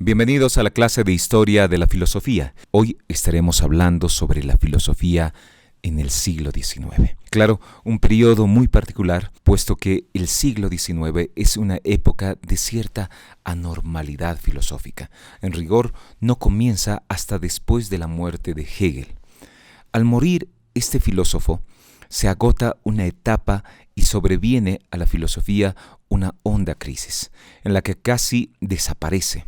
Bienvenidos a la clase de Historia de la Filosofía. Hoy estaremos hablando sobre la filosofía en el siglo XIX. Claro, un periodo muy particular, puesto que el siglo XIX es una época de cierta anormalidad filosófica. En rigor, no comienza hasta después de la muerte de Hegel. Al morir este filósofo, se agota una etapa y sobreviene a la filosofía una honda crisis, en la que casi desaparece.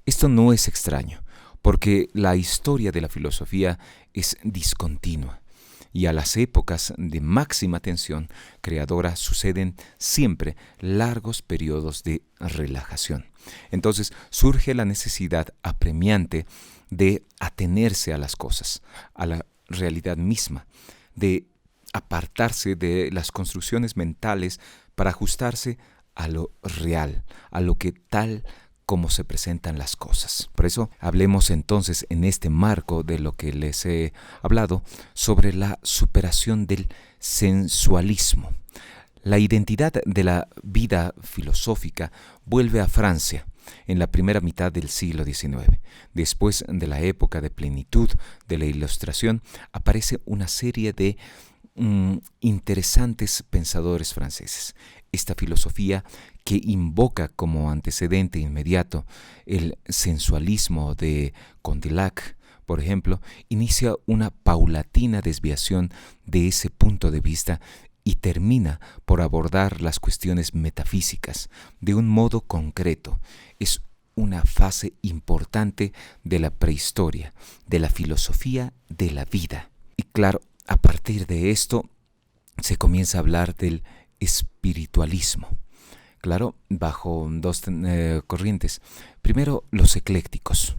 Esto no es extraño, porque la historia de la filosofía es discontinua, y a las épocas de máxima tensión creadora suceden siempre largos periodos de relajación. Entonces surge la necesidad apremiante de atenerse a las cosas, a la realidad misma, de apartarse de las construcciones mentales para ajustarse a lo real, a lo que tal como se presentan las cosas. Por eso hablemos entonces en este marco de lo que les he hablado sobre la superación del sensualismo. La identidad de la vida filosófica vuelve a Francia en la primera mitad del siglo XIX. Después de la época de plenitud de la Ilustración, aparece una serie de interesantes pensadores franceses. Esta filosofía que invoca como antecedente inmediato el sensualismo de Condillac, por ejemplo, inicia una paulatina desviación de ese punto de vista y termina por abordar las cuestiones metafísicas de un modo concreto. Es una fase importante de la prehistoria, de la filosofía de la vida. Y claro, a partir de esto se comienza a hablar del espiritualismo. Claro, bajo dos corrientes. Primero, los eclécticos,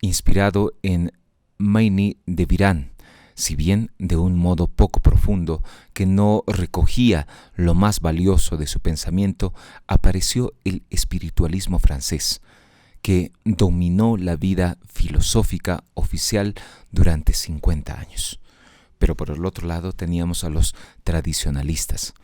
inspirado en Maine de Biran, si bien de un modo poco profundo, que no recogía lo más valioso de su pensamiento, apareció el espiritualismo francés, que dominó la vida filosófica oficial durante 50 años. Pero por el otro lado teníamos a los tradicionalistas,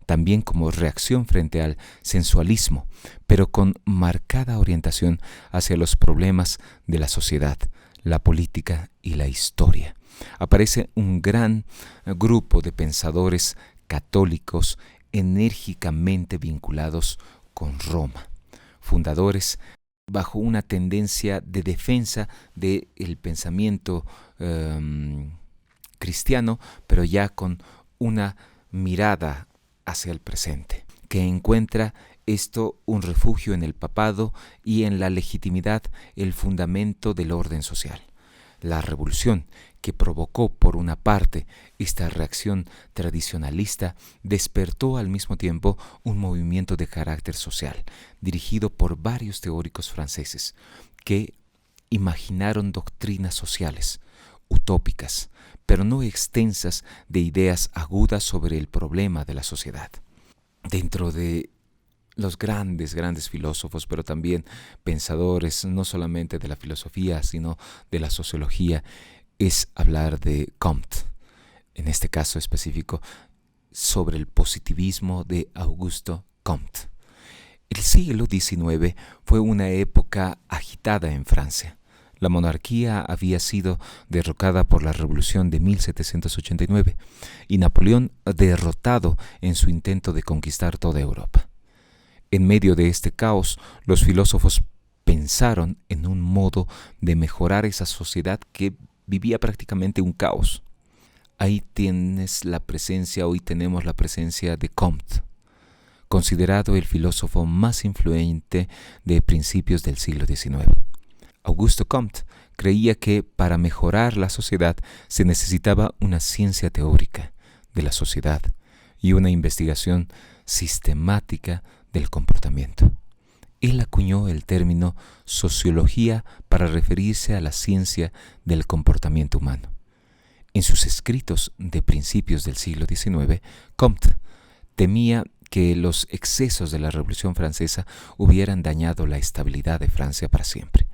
también como reacción frente al sensualismo, pero con marcada orientación hacia los problemas de la sociedad, la política y la historia. Aparece un gran grupo de pensadores católicos enérgicamente vinculados con Roma, fundadores bajo una tendencia de defensa del pensamiento cristiano, pero ya con una mirada hacia el presente, que encuentra esto un refugio en el papado y en la legitimidad, el fundamento del orden social. La revolución que provocó por una parte esta reacción tradicionalista despertó al mismo tiempo un movimiento de carácter social, dirigido por varios teóricos franceses que imaginaron doctrinas sociales, utópicas, pero no extensas, de ideas agudas sobre el problema de la sociedad. Dentro de los grandes filósofos, pero también pensadores, no solamente de la filosofía, sino de la sociología, es hablar de Comte, en este caso específico, sobre el positivismo de Auguste Comte. El siglo XIX fue una época agitada en Francia. La monarquía había sido derrocada por la Revolución de 1789 y Napoleón derrotado en su intento de conquistar toda Europa. En medio de este caos, los filósofos pensaron en un modo de mejorar esa sociedad que vivía prácticamente un caos. Hoy tenemos la presencia de Comte, considerado el filósofo más influyente de principios del siglo XIX. Auguste Comte creía que para mejorar la sociedad se necesitaba una ciencia teórica de la sociedad y una investigación sistemática del comportamiento. Él acuñó el término sociología para referirse a la ciencia del comportamiento humano. En sus escritos de principios del siglo XIX, Comte temía que los excesos de la Revolución Francesa hubieran dañado la estabilidad de Francia para siempre,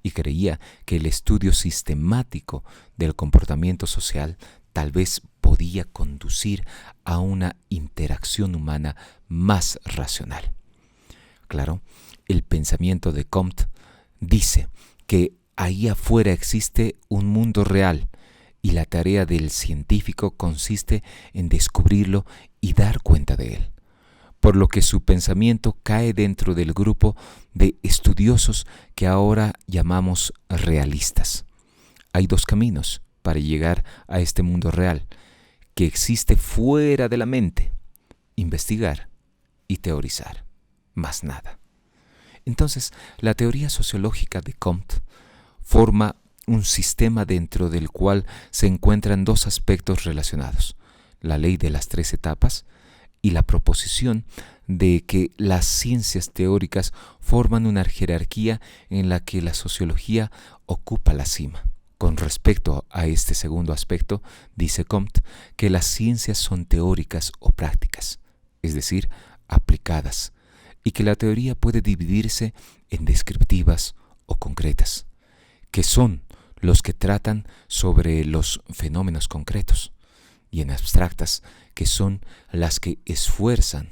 y creía que el estudio sistemático del comportamiento social tal vez podía conducir a una interacción humana más racional. Claro, el pensamiento de Comte dice que ahí afuera existe un mundo real y la tarea del científico consiste en descubrirlo y dar cuenta de él, por lo que su pensamiento cae dentro del grupo de estudiosos que ahora llamamos realistas. Hay dos caminos para llegar a este mundo real, que existe fuera de la mente: investigar y teorizar, más nada. Entonces, la teoría sociológica de Comte forma un sistema dentro del cual se encuentran dos aspectos relacionados: la ley de las 3 etapas y la proposición de que las ciencias teóricas forman una jerarquía en la que la sociología ocupa la cima. Con respecto a este segundo aspecto, dice Comte que las ciencias son teóricas o prácticas, es decir, aplicadas, y que la teoría puede dividirse en descriptivas o concretas, que son los que tratan sobre los fenómenos concretos, y en abstractas, que son las que esfuerzan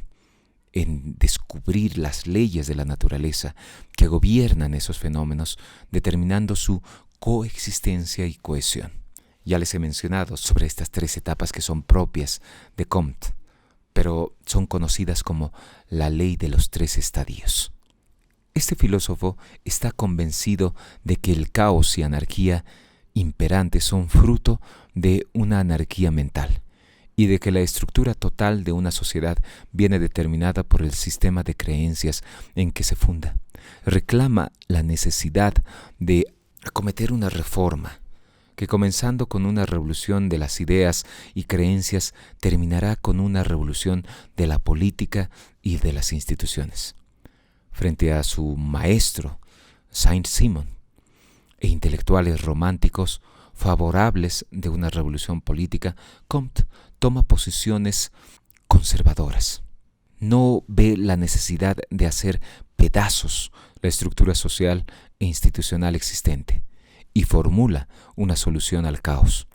en descubrir las leyes de la naturaleza que gobiernan esos fenómenos, determinando su coexistencia y cohesión. Ya les he mencionado sobre estas 3 etapas que son propias de Comte, pero son conocidas como la ley de los 3 estadios. Este filósofo está convencido de que el caos y anarquía imperantes son fruto de una anarquía mental y de que la estructura total de una sociedad viene determinada por el sistema de creencias en que se funda. Reclama la necesidad de acometer una reforma que, comenzando con una revolución de las ideas y creencias, terminará con una revolución de la política y de las instituciones. Frente a su maestro, Saint-Simon, e intelectuales románticos favorables de una revolución política, Comte toma posiciones conservadoras. No ve la necesidad de hacer pedazos la estructura social e institucional existente y formula una solución al caos.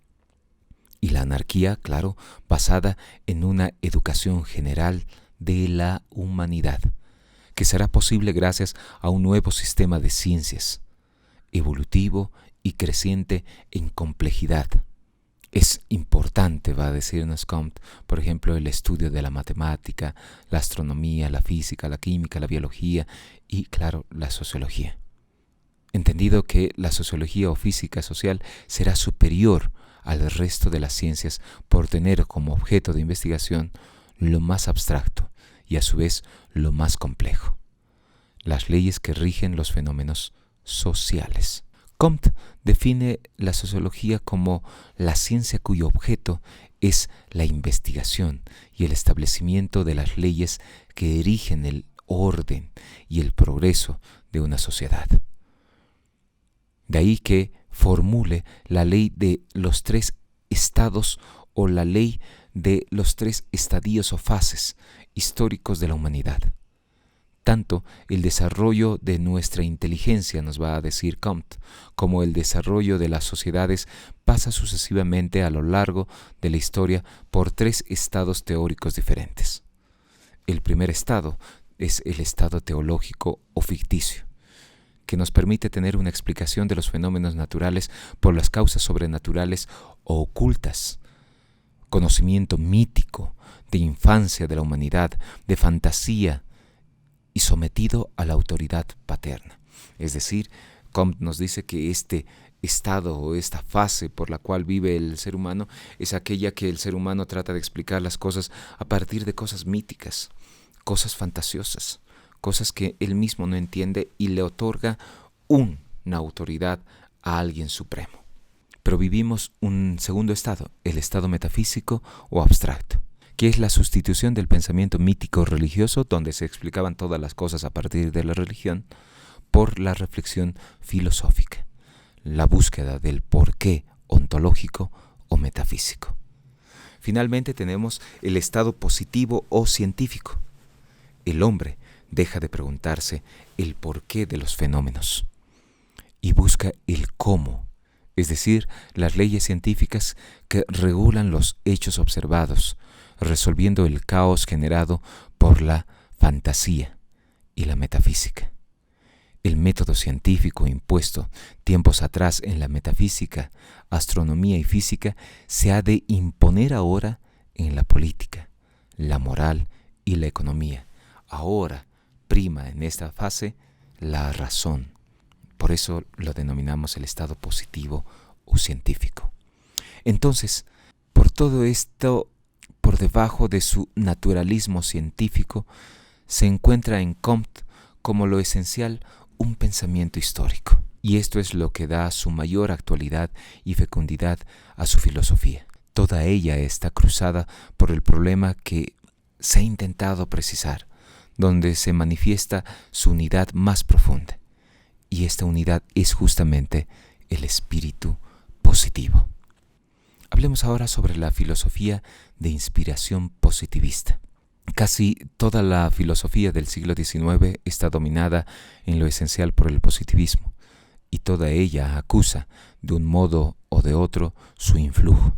Y la anarquía, claro, basada en una educación general de la humanidad, que será posible gracias a un nuevo sistema de ciencias, evolutivo y creciente en complejidad. Es importante, va a decirnos Comte, por ejemplo, el estudio de la matemática, la astronomía, la física, la química, la biología y, claro, la sociología. Entendido que la sociología o física social será superior al resto de las ciencias por tener como objeto de investigación lo más abstracto y a su vez lo más complejo: las leyes que rigen los fenómenos sociales. Comte define la sociología como la ciencia cuyo objeto es la investigación y el establecimiento de las leyes que erigen el orden y el progreso de una sociedad. De ahí que formule la ley de los 3 estados o la ley de los 3 estadios o fases históricos de la humanidad. Tanto el desarrollo de nuestra inteligencia, nos va a decir Comte, como el desarrollo de las sociedades pasa sucesivamente a lo largo de la historia por 3 estados teóricos diferentes. El primer estado es el estado teológico o ficticio, que nos permite tener una explicación de los fenómenos naturales por las causas sobrenaturales o ocultas, conocimiento mítico de infancia de la humanidad, de fantasía, y sometido a la autoridad paterna. Es decir, Comte nos dice que este estado o esta fase por la cual vive el ser humano es aquella que el ser humano trata de explicar las cosas a partir de cosas míticas, cosas fantasiosas, cosas que él mismo no entiende y le otorga una autoridad a alguien supremo. Pero vivimos un segundo estado, el estado metafísico o abstracto, que es la sustitución del pensamiento mítico religioso, donde se explicaban todas las cosas a partir de la religión, por la reflexión filosófica, la búsqueda del porqué ontológico o metafísico. Finalmente tenemos el estado positivo o científico. El hombre deja de preguntarse el porqué de los fenómenos y busca el cómo, es decir, las leyes científicas que regulan los hechos observados, resolviendo el caos generado por la fantasía y la metafísica. El método científico impuesto tiempos atrás en la metafísica, astronomía y física se ha de imponer ahora en la política, la moral y la economía. Ahora prima en esta fase la razón. Por eso lo denominamos el estado positivo o científico. Entonces, por todo esto, por debajo de su naturalismo científico, se encuentra en Comte como lo esencial un pensamiento histórico. Y esto es lo que da su mayor actualidad y fecundidad a su filosofía. Toda ella está cruzada por el problema que se ha intentado precisar, donde se manifiesta su unidad más profunda. Y esta unidad es justamente el espíritu positivo. Hablemos ahora sobre la filosofía de inspiración positivista. Casi toda la filosofía del siglo XIX está dominada en lo esencial por el positivismo, y toda ella acusa, de un modo o de otro, su influjo.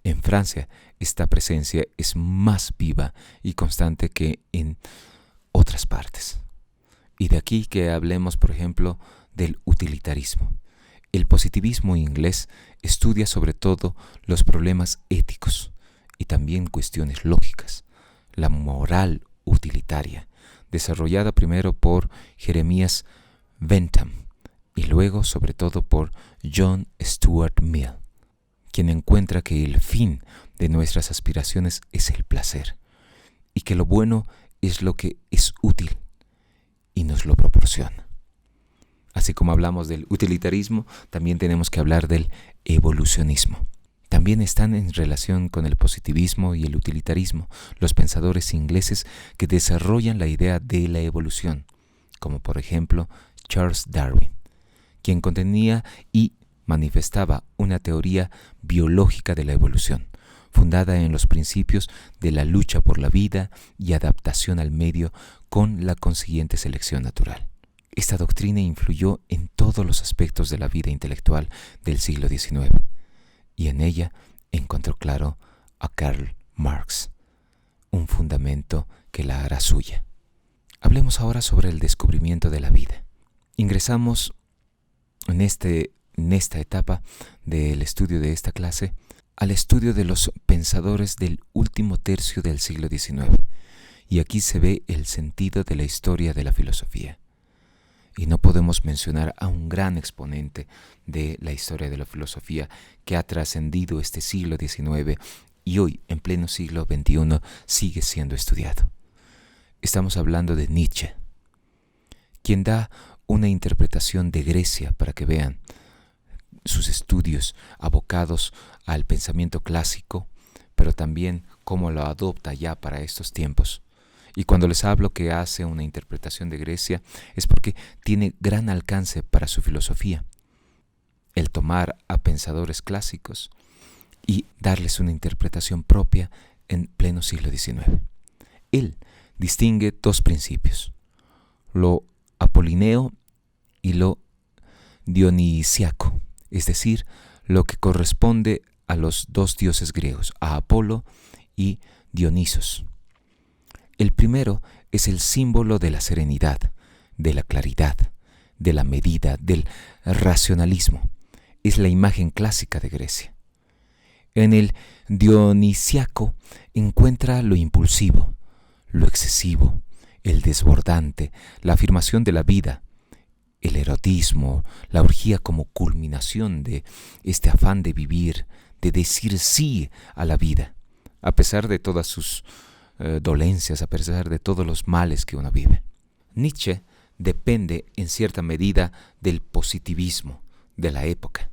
En Francia, esta presencia es más viva y constante que en otras partes. Y de aquí que hablemos, por ejemplo, del utilitarismo. El positivismo inglés estudia sobre todo los problemas éticos y también cuestiones lógicas. La moral utilitaria, desarrollada primero por Jeremías Bentham y luego sobre todo por John Stuart Mill, quien encuentra que el fin de nuestras aspiraciones es el placer y que lo bueno es lo que es útil y nos lo proporciona. Así como hablamos del utilitarismo, también tenemos que hablar del evolucionismo. También están en relación con el positivismo y el utilitarismo los pensadores ingleses que desarrollan la idea de la evolución, como por ejemplo Charles Darwin, quien contenía y manifestaba una teoría biológica de la evolución, fundada en los principios de la lucha por la vida y adaptación al medio con la consiguiente selección natural. Esta doctrina influyó en todos los aspectos de la vida intelectual del siglo XIX, y en ella encontró claro a Karl Marx, un fundamento que la hará suya. Hablemos ahora sobre el descubrimiento de la vida. Ingresamos en esta etapa del estudio de esta clase al estudio de los pensadores del último tercio del siglo XIX, y aquí se ve el sentido de la historia de la filosofía. Y no podemos mencionar a un gran exponente de la historia de la filosofía que ha trascendido este siglo XIX y hoy, en pleno siglo XXI, sigue siendo estudiado. Estamos hablando de Nietzsche, quien da una interpretación de Grecia para que vean sus estudios abocados al pensamiento clásico, pero también cómo lo adopta ya para estos tiempos. Y cuando les hablo que hace una interpretación de Grecia, es porque tiene gran alcance para su filosofía. El tomar a pensadores clásicos y darles una interpretación propia en pleno siglo XIX. Él distingue dos principios, lo apolineo y lo dionisiaco, es decir, lo que corresponde a los dos dioses griegos, a Apolo y Dionisos. El primero es el símbolo de la serenidad, de la claridad, de la medida, del racionalismo. Es la imagen clásica de Grecia. En el dionisiaco encuentra lo impulsivo, lo excesivo, el desbordante, la afirmación de la vida, el erotismo, la orgía como culminación de este afán de vivir, de decir sí a la vida, a pesar de todas sus dolencias, a pesar de todos los males que uno vive. Nietzsche depende en cierta medida del positivismo de la época.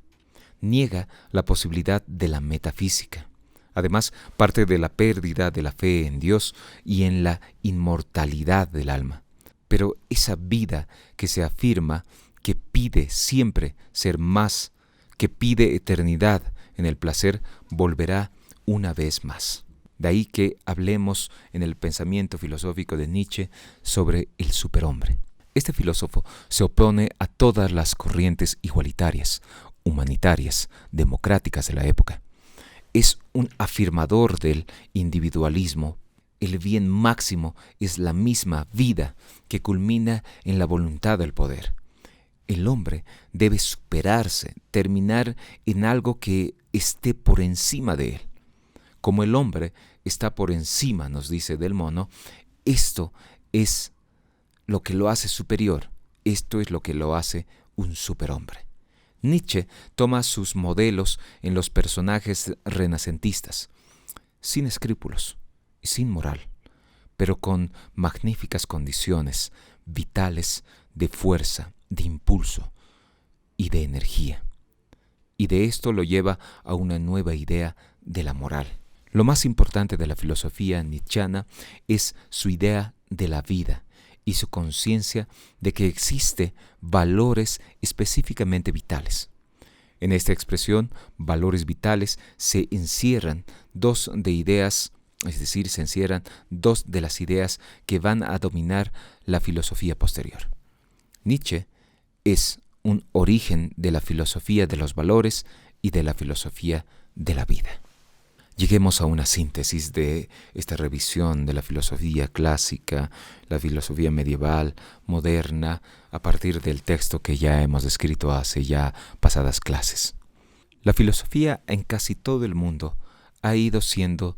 Niega la posibilidad de la metafísica. Además, parte de la pérdida de la fe en Dios y en la inmortalidad del alma. Pero esa vida que se afirma, que pide siempre ser más, que pide eternidad en el placer, volverá una vez más. De ahí que hablemos en el pensamiento filosófico de Nietzsche sobre el superhombre. Este filósofo se opone a todas las corrientes igualitarias, humanitarias, democráticas de la época. Es un afirmador del individualismo. El bien máximo es la misma vida que culmina en la voluntad del poder. El hombre debe superarse, terminar en algo que esté por encima de él. Como el hombre está por encima, nos dice Del Mono, esto es lo que lo hace superior, esto es lo que lo hace un superhombre. Nietzsche toma sus modelos en los personajes renacentistas, sin escrúpulos y sin moral, pero con magníficas condiciones vitales de fuerza, de impulso y de energía. Y de esto lo lleva a una nueva idea de la moral. Lo más importante de la filosofía nietzscheana es su idea de la vida y su conciencia de que existen valores específicamente vitales. En esta expresión, valores vitales, se encierran dos de ideas, es decir, se encierran dos de las ideas que van a dominar la filosofía posterior. Nietzsche es un origen de la filosofía de los valores y de la filosofía de la vida. Lleguemos a una síntesis de esta revisión de la filosofía clásica, la filosofía medieval, moderna, a partir del texto que ya hemos descrito hace ya pasadas clases. La filosofía en casi todo el mundo ha ido siendo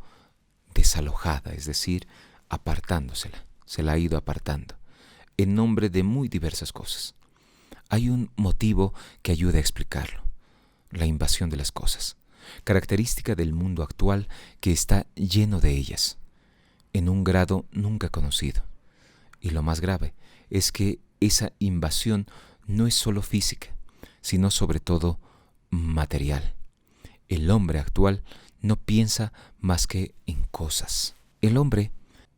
desalojada, es decir, apartándosela, se la ha ido apartando, en nombre de muy diversas cosas. Hay un motivo que ayuda a explicarlo: la invasión de las cosas, característica del mundo actual que está lleno de ellas, en un grado nunca conocido. Y lo más grave es que esa invasión no es solo física, sino sobre todo material. El hombre actual no piensa más que en cosas. El hombre,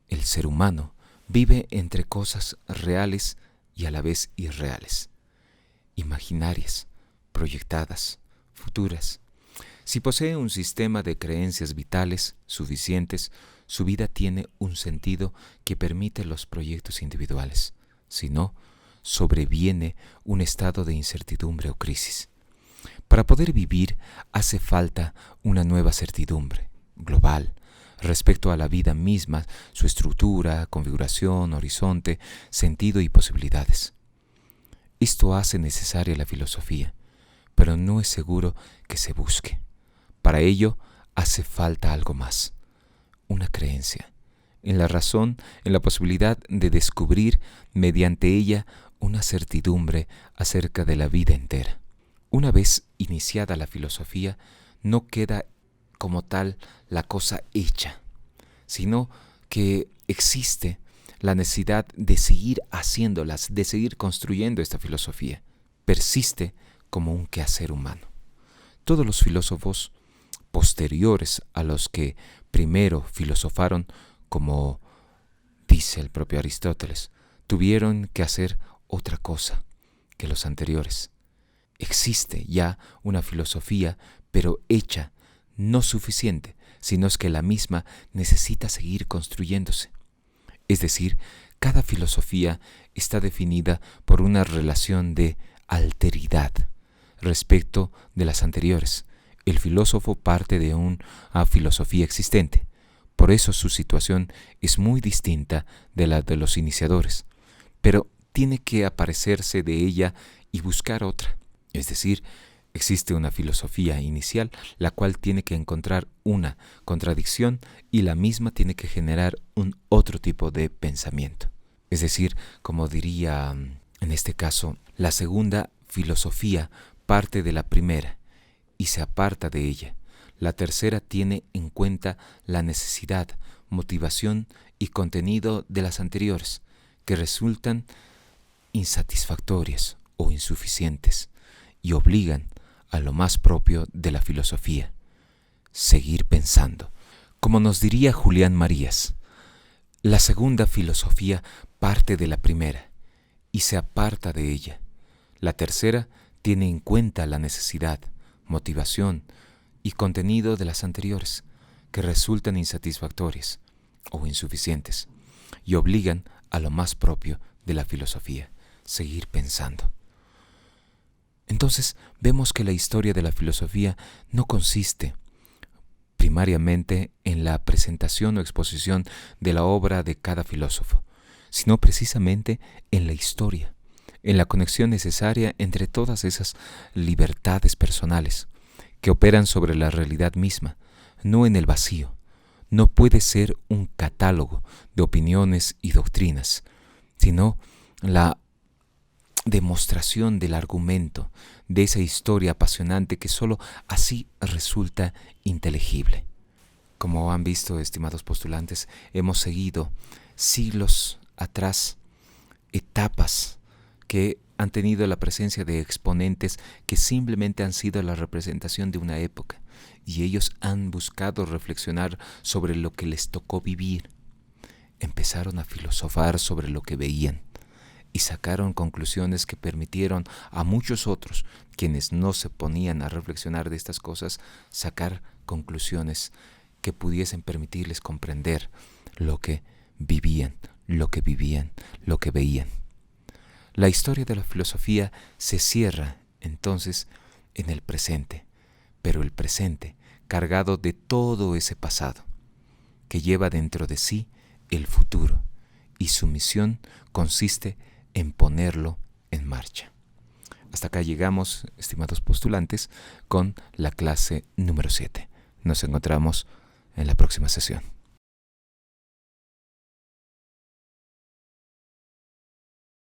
el ser humano, vive entre cosas reales y a la vez irreales, imaginarias, proyectadas, futuras. Si posee un sistema de creencias vitales suficientes, su vida tiene un sentido que permite los proyectos individuales. Si no, sobreviene un estado de incertidumbre o crisis. Para poder vivir hace falta una nueva certidumbre global respecto a la vida misma, su estructura, configuración, horizonte, sentido y posibilidades. Esto hace necesaria la filosofía, pero no es seguro que se busque. Para ello hace falta algo más: una creencia en la razón, en la posibilidad de descubrir mediante ella una certidumbre acerca de la vida entera. Una vez iniciada la filosofía, no queda como tal la cosa hecha, sino que existe la necesidad de seguir haciéndolas, de seguir construyendo esta filosofía. Persiste como un quehacer humano. Todos los filósofos posteriores a los que primero filosofaron, como dice el propio Aristóteles, tuvieron que hacer otra cosa que los anteriores. Existe ya una filosofía, pero hecha, no suficiente, sino es que la misma necesita seguir construyéndose. Es decir, cada filosofía está definida por una relación de alteridad respecto de las anteriores. El filósofo parte de una filosofía existente. Por eso su situación es muy distinta de la de los iniciadores. Pero tiene que aparecerse de ella y buscar otra. Es decir, existe una filosofía inicial, la cual tiene que encontrar una contradicción y la misma tiene que generar un otro tipo de pensamiento. Es decir, como diría en este caso, la segunda filosofía parte de la primera y se aparta de ella. La tercera tiene en cuenta la necesidad, motivación y contenido de las anteriores, que resultan insatisfactorias o insuficientes y obligan a lo más propio de la filosofía: seguir pensando. Como nos diría Julián Marías, la segunda filosofía parte de la primera y se aparta de ella. La tercera tiene en cuenta la necesidad, motivación y contenido de las anteriores, que resultan insatisfactorias o insuficientes y obligan a lo más propio de la filosofía: seguir pensando. Entonces vemos que la historia de la filosofía no consiste primariamente en la presentación o exposición de la obra de cada filósofo, sino precisamente en la historia, en la conexión necesaria entre todas esas libertades personales que operan sobre la realidad misma, no en el vacío. No puede ser un catálogo de opiniones y doctrinas, sino la demostración del argumento de esa historia apasionante que sólo así resulta inteligible. Como han visto, estimados postulantes, hemos seguido siglos atrás etapas que han tenido la presencia de exponentes que simplemente han sido la representación de una época, y ellos han buscado reflexionar sobre lo que les tocó vivir. Empezaron a filosofar sobre lo que veían y sacaron conclusiones que permitieron a muchos otros, quienes no se ponían a reflexionar de estas cosas, sacar conclusiones que pudiesen permitirles comprender lo que vivían, lo que veían. La historia de la filosofía se cierra entonces en el presente, pero el presente cargado de todo ese pasado, que lleva dentro de sí el futuro, y su misión consiste en ponerlo en marcha. Hasta acá llegamos, estimados postulantes, con la clase número 7. Nos encontramos en la próxima sesión.